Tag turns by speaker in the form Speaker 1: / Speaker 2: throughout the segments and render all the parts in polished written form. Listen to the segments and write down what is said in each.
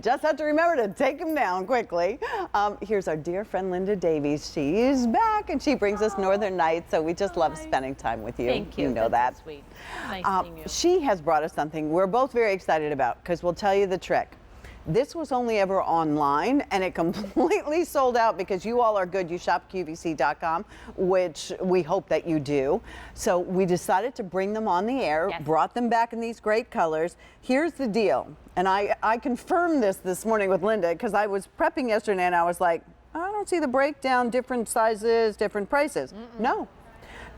Speaker 1: Just have to remember to take them down quickly. Here's our dear friend Linda Davies. She's back and she brings us Northern Nights, so we just love spending time with you.
Speaker 2: Thank you.
Speaker 1: You know
Speaker 2: That's
Speaker 1: that.
Speaker 2: so sweet. Nice seeing you.
Speaker 1: She has brought us something we're both very excited about because we'll tell you the trick. This was only ever online and it completely sold out because you all are good. You shop QVC.com, which we hope that you do. So we decided to bring them on the air, brought them back in these great colors. Here's the deal. And I confirmed this morning with Linda because I was prepping yesterday and I was like, I don't see the breakdown, different sizes, different prices. No.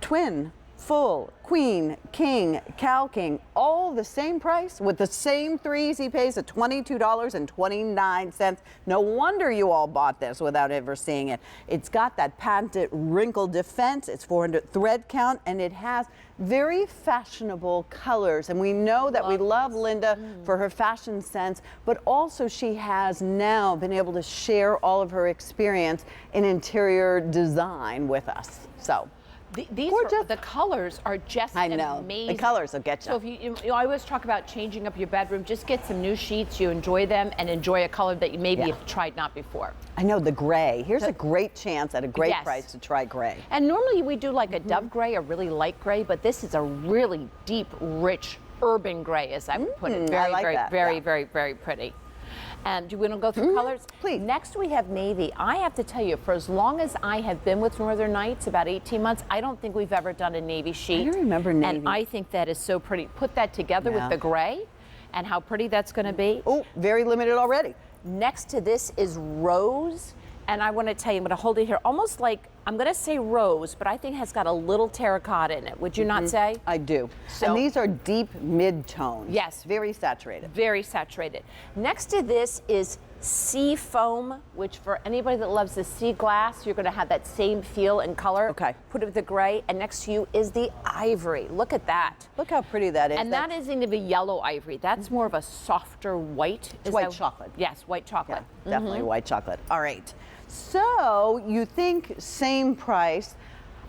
Speaker 1: Twin, full, queen, king, Cal King, all the same price with the same 3 easy pays at $22.29. No wonder you all bought this without ever seeing it. It's got that patented wrinkle defense, it's 400 thread count, and it has very fashionable colors. And we know that we love Linda for her fashion sense, but also she has now been able to share all of her experience in interior design with us. So.
Speaker 2: The colors are just amazing.
Speaker 1: I know. The colors will get you.
Speaker 2: So if you I always talk about changing up your bedroom. Just get some new sheets, you enjoy them, and enjoy a color that you maybe have tried not before.
Speaker 1: I know, the gray. Here's a great chance at a great price to try gray.
Speaker 2: And normally we do like a dove gray, a really light gray, but this is a really deep, rich, urban gray, as I would put it. Very, very pretty. And do you want to go through colors?
Speaker 1: Please.
Speaker 2: Next we have navy. I have to tell you, for as long as I have been with Northern Nights, about 18 months, I don't think we've ever done a navy sheet.
Speaker 1: I don't remember navy.
Speaker 2: And I think that is so pretty. Put that together with the gray and how pretty that's going to be.
Speaker 1: Oh, very limited already.
Speaker 2: Next to this is rose. And I want to tell you, I'm going to hold it here, almost like, I'm going to say rose, but I think it has got a little terracotta in it. Would you not say?
Speaker 1: I do. So, and these are deep mid-tones.
Speaker 2: Yes.
Speaker 1: Very saturated.
Speaker 2: Very saturated. Next to this is sea foam, which for anybody that loves the sea glass, you're going to have that same feel and color.
Speaker 1: Okay.
Speaker 2: Put it with the gray. And next to you is the ivory. Look at that.
Speaker 1: Look how pretty that is.
Speaker 2: And that isn't even yellow ivory. That's more of a softer white.
Speaker 1: It's white chocolate.
Speaker 2: Yes, white chocolate.
Speaker 1: Yeah, definitely white chocolate. All right. So you think same price,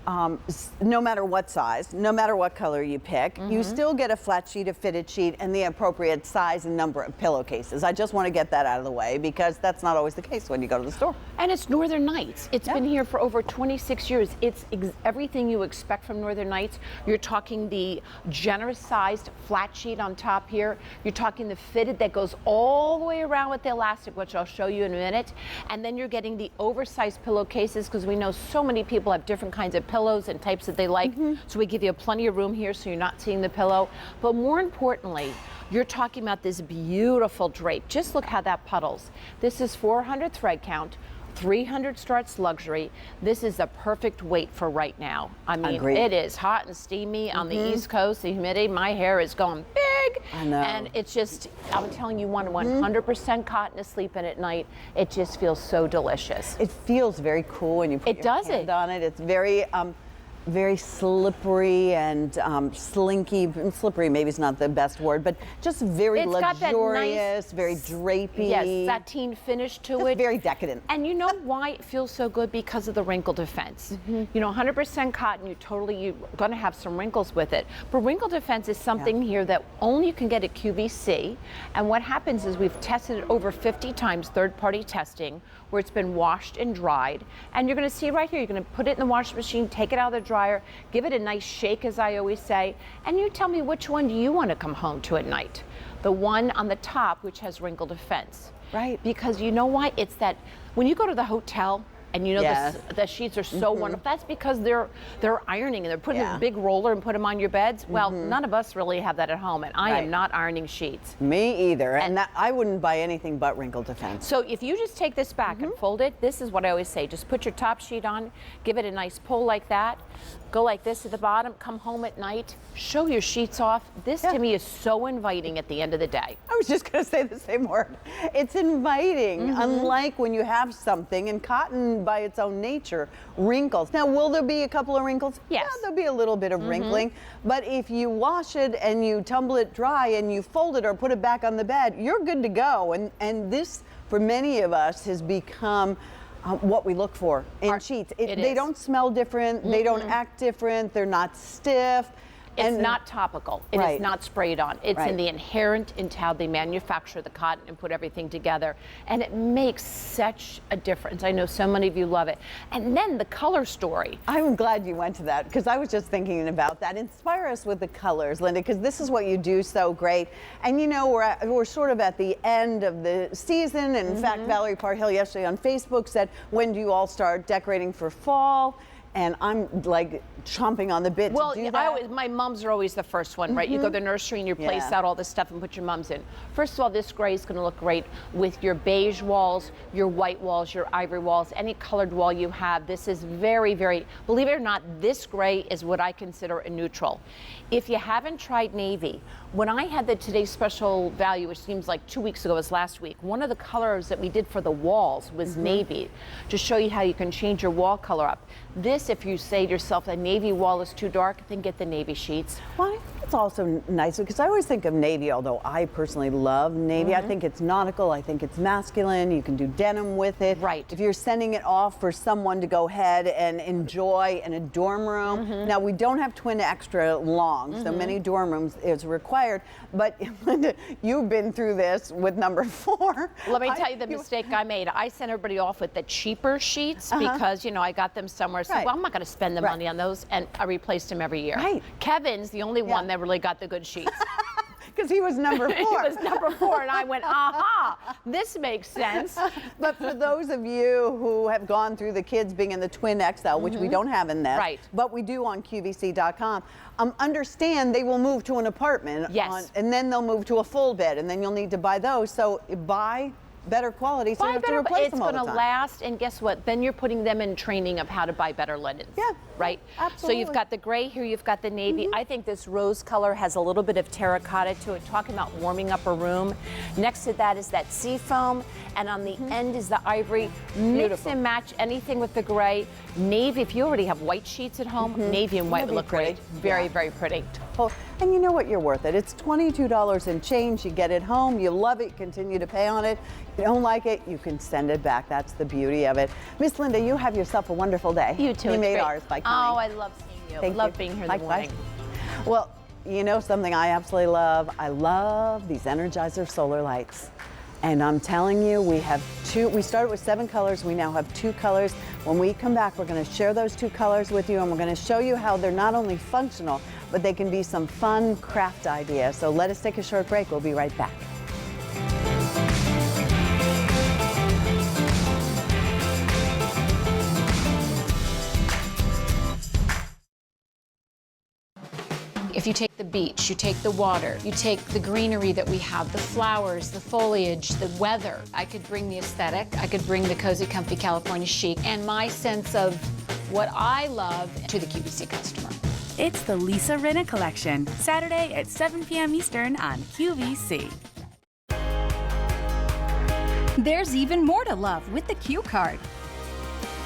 Speaker 1: no matter what size, no matter what color you pick, you still get a flat sheet, a fitted sheet, and the appropriate size and number of pillowcases. I just want to get that out of the way because that's not always the case when you go to the store.
Speaker 2: And it's Northern Nights. It's been here for over 26 years. It's everything you expect from Northern Nights. You're talking the generous sized flat sheet on top here. You're talking the fitted that goes all the way around with the elastic, which I'll show you in a minute. And then you're getting the oversized pillowcases because we know so many people have different kinds of pillows and types that they like. So we give you plenty of room here so you're not seeing the pillow. But more importantly, you're talking about this beautiful drape. Just look how that puddles. This is 400 thread count. 300 starts luxury. This is a perfect weight for right now. I mean, it is hot and steamy on the East Coast, the humidity. My hair is going big.
Speaker 1: I know.
Speaker 2: And it's just, I'm telling you, 100% cotton to sleep in at night. It just feels so delicious.
Speaker 1: It feels very cool when you put your hand on it. It's very slippery and slinky. Slippery maybe is not the best word, but just very luxurious, very drapey.
Speaker 2: Yes, sateen finish to it.
Speaker 1: Very decadent.
Speaker 2: And you know why it feels so good? Because of the wrinkle defense. You know, 100% cotton, you're going to have some wrinkles with it. But wrinkle defense is something here that only you can get at QVC. And what happens is we've tested it over 50 times, third-party testing, where it's been washed and dried. And you're going to see right here, you're going to put it in the washing machine, take it out of the dryer, give it a nice shake, as I always say, and you tell me which one do you want to come home to at night. The one on the top, which has wrinkle defense.
Speaker 1: Right.
Speaker 2: Because you know why? It's that when you go to the hotel, and you know the sheets are so wonderful. That's because they're ironing and they're putting a big roller and put them on your beds. Well, none of us really have that at home, and I am not ironing sheets.
Speaker 1: Me either. And that, I wouldn't buy anything but wrinkle defense.
Speaker 2: So if you just take this back and fold it, this is what I always say. Just put your top sheet on, give it a nice pull like that, go like this at the bottom, come home at night, show your sheets off. This to me is so inviting at the end of the day.
Speaker 1: I was just going to say the same word. It's inviting, unlike when you have something, and cotton by its own nature wrinkles. Now, will there be a couple of wrinkles?
Speaker 2: Yes.
Speaker 1: Yeah, there'll be a little bit of wrinkling, but if you wash it and you tumble it dry and you fold it or put it back on the bed, you're good to go. And this, for many of us, has become what we look for in sheets. They don't smell different, they don't act different, they're not stiff.
Speaker 2: It's not topical. It is not sprayed on. It's in the inherent into how they manufacture the cotton and put everything together. And it makes such a difference. I know so many of you love it. And then the color story.
Speaker 1: I'm glad you went to that because I was just thinking about that. Inspire us with the colors, Linda, because this is what you do so great. And you know, we're sort of at the end of the season. And in fact, Valerie Parhill yesterday on Facebook said, when do you all start decorating for fall? And I'm like chomping on the bit to do that.
Speaker 2: My mums are always the first one, right? You go to the nursery and you place out all this stuff and put your mums in. First of all, this gray is going to look great with your beige walls, your white walls, your ivory walls, any colored wall you have. This is very, very, believe it or not, this gray is what I consider a neutral. If you haven't tried navy, when I had the Today's Special Value, which seems like 2 weeks ago, was last week, one of the colors that we did for the walls was navy, to show you how you can change your wall color up. This, if you say to yourself a navy wall is too dark, then get the navy sheets.
Speaker 1: Well, it's also nice because I always think of navy, although I personally love navy. I think it's nautical. I think it's masculine. You can do denim with it.
Speaker 2: Right.
Speaker 1: If you're sending it off for someone to go ahead and enjoy in a dorm room. Now, we don't have twin extra long, so many dorm rooms is required. But Linda, you've been through this with number 4.
Speaker 2: Let me tell you the mistake I made. I sent everybody off with the cheaper sheets because, you know, I got them somewhere. So, well, I'm not going to spend the money on those, and I replaced them every year. Kevin's the only one that really got the good sheets.
Speaker 1: Because he was number 4.
Speaker 2: He was number 4, and I went, aha, this makes sense.
Speaker 1: But for those of you who have gone through the kids being in the twin XL, which we don't have in this, but we do on QVC.com, understand they will move to an apartment. And then they'll move to a full bed, and then you'll need to buy those. So buy better quality so you have to replace them all the time.
Speaker 2: It's going to last, and guess what? Then you're putting them in training of how to buy better linens. Right?
Speaker 1: Absolutely.
Speaker 2: So you've got the gray here, you've got the navy. I think this rose color has a little bit of terracotta to it, talking about warming up a room. Next to that is that sea foam, and on the end is the ivory. Mix and match anything with the gray. Navy, if you already have white sheets at home, navy and white would look great. Very, very pretty.
Speaker 1: And you know what? You're worth it. It's $22 and change. You get it home. You love it. You continue to pay on it. If you don't like it, you can send it back. That's the beauty of it. Miss Linda, you have yourself a wonderful day.
Speaker 2: You too.
Speaker 1: You made ours by coming.
Speaker 2: Oh, I love seeing you. I love being here in the morning.
Speaker 1: Well, you know something I absolutely love? I love these Energizer solar lights. And I'm telling you, we have 2. We started with 7 colors. We now have 2 colors. When we come back, we're going to share those 2 colors with you, and we're going to show you how they're not only functional, but they can be some fun craft ideas. So let us take a short break. We'll be right back.
Speaker 3: If you take the beach, you take the water, you take the greenery that we have, the flowers, the foliage, the weather. I could bring the aesthetic, I could bring the cozy, comfy California chic, and my sense of what I love to the QVC customer.
Speaker 4: It's the Lisa Rinna Collection, Saturday at 7 p.m. Eastern on QVC.
Speaker 5: There's even more to love with the Q Card.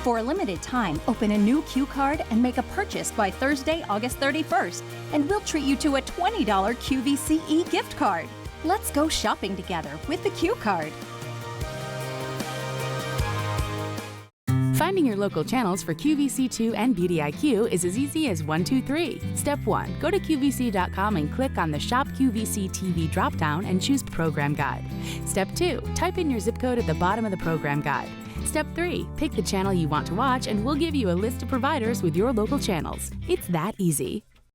Speaker 5: For a limited time, open a new Q Card and make a purchase by Thursday, August 31st, and we'll treat you to a $20 QVC e-gift card. Let's go shopping together with the Q Card.
Speaker 4: Finding your local channels for QVC2 and Beauty IQ is as easy as 1, 2, 3. Step 1. Go to QVC.com and click on the Shop QVC TV drop-down and choose Program Guide. Step 2. Type in your zip code at the bottom of the program guide. Step 3. Pick the channel you want to watch and we'll give you a list of providers with your local channels. It's that easy.